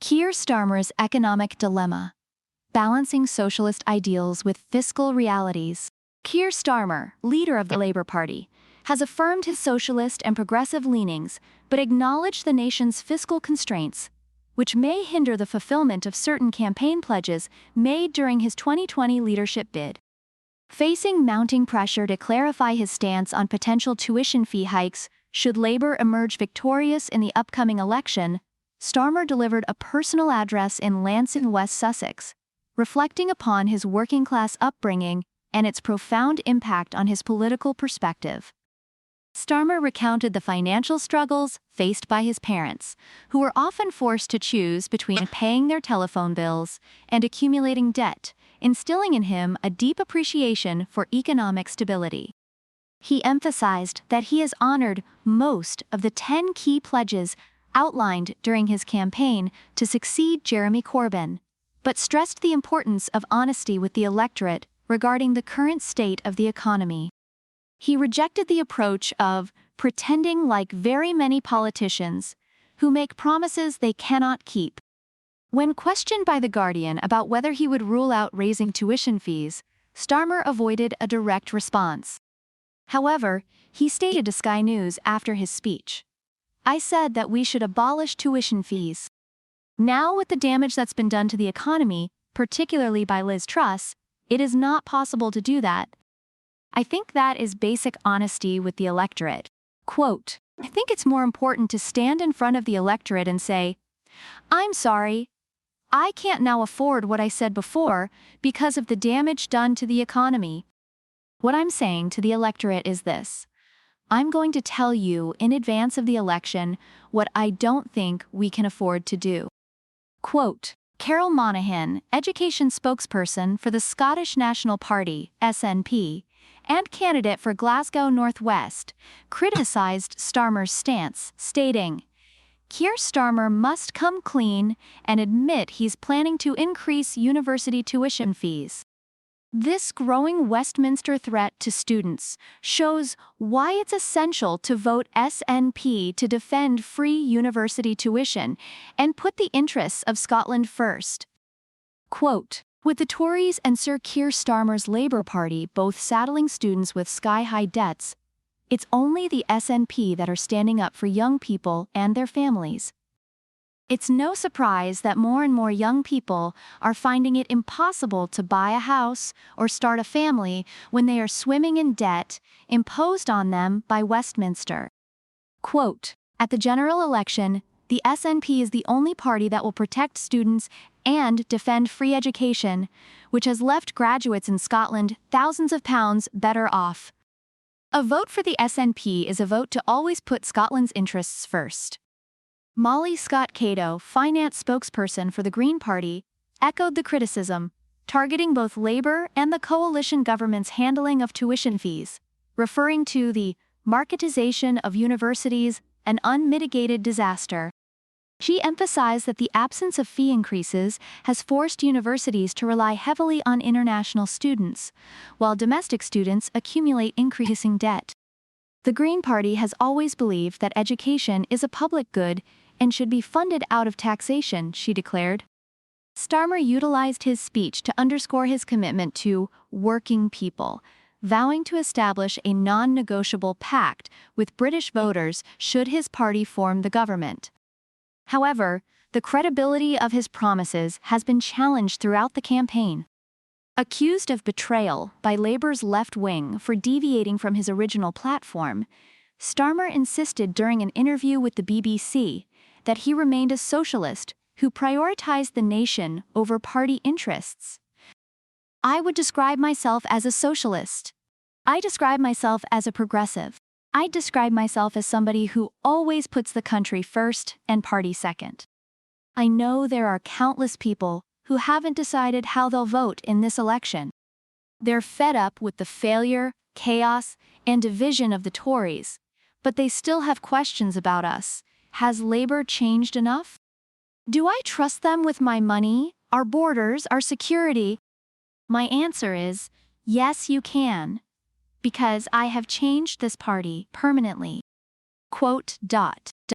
Keir Starmer's economic dilemma: balancing socialist ideals with fiscal realities. Keir Starmer, leader of the Labour Party, has affirmed his socialist and progressive leanings, but acknowledged the nation's fiscal constraints, which may hinder the fulfillment of certain campaign pledges made during his 2020 leadership bid. Facing mounting pressure to clarify his stance on potential tuition fee hikes should Labour emerge victorious in the upcoming election, Starmer delivered a personal address in Lansing, West Sussex, reflecting upon his working-class upbringing and its profound impact on his political perspective. Starmer recounted the financial struggles faced by his parents, who were often forced to choose between paying their telephone bills and accumulating debt, instilling in him a deep appreciation for economic stability. He emphasized that he has honored most of the 10 key pledges outlined during his campaign to succeed Jeremy Corbyn, but stressed the importance of honesty with the electorate regarding the current state of the economy. He rejected the approach of pretending like very many politicians who make promises they cannot keep. When questioned by The Guardian about whether he would rule out raising tuition fees, Starmer avoided a direct response. However, he stated to Sky News after his speech, "I said that we should abolish tuition fees. Now, with the damage that's been done to the economy, particularly by Liz Truss, it is not possible to do that. I think that is basic honesty with the electorate." Quote, "I think it's more important to stand in front of the electorate and say, 'I'm sorry, I can't now afford what I said before because of the damage done to the economy. What I'm saying to the electorate is this: I'm going to tell you in advance of the election what I don't think we can afford to do.'" Quote, Carol Monaghan, education spokesperson for the Scottish National Party, SNP, and candidate for Glasgow North West, criticized Starmer's stance, stating, "Keir Starmer must come clean and admit he's planning to increase university tuition fees. This growing Westminster threat to students shows why it's essential to vote SNP to defend free university tuition and put the interests of Scotland first." Quote, "With the Tories and Sir Keir Starmer's Labour Party both saddling students with sky-high debts, it's only the SNP that are standing up for young people and their families. It's no surprise that more and more young people are finding it impossible to buy a house or start a family when they are swimming in debt imposed on them by Westminster." Quote, "At the general election, the SNP is the only party that will protect students and defend free education, which has left graduates in Scotland thousands of pounds better off. A vote for the SNP is a vote to always put Scotland's interests first." Molly Scott Cato, finance spokesperson for the Green Party, echoed the criticism, targeting both Labour and the coalition government's handling of tuition fees, referring to the marketisation of universities an unmitigated disaster. She emphasized that the absence of fee increases has forced universities to rely heavily on international students, while domestic students accumulate increasing debt. The Green Party has always believed that education is a public good and should be funded out of taxation, she declared. Starmer utilized his speech to underscore his commitment to working people, vowing to establish a non-negotiable pact with British voters should his party form the government. However, the credibility of his promises has been challenged throughout the campaign. Accused of betrayal by Labour's left wing for deviating from his original platform, Starmer insisted during an interview with the BBC that he remained a socialist who prioritized the nation over party interests. "I would describe myself as a socialist. I describe myself as a progressive. I describe myself as somebody who always puts the country first and party second. I know there are countless people who haven't decided how they'll vote in this election. They're fed up with the failure, chaos, and division of the Tories, but they still have questions about us. Has Labour changed enough? Do I trust them with my money, our borders, our security? My answer is, yes, you can, because I have changed this party permanently." Quote,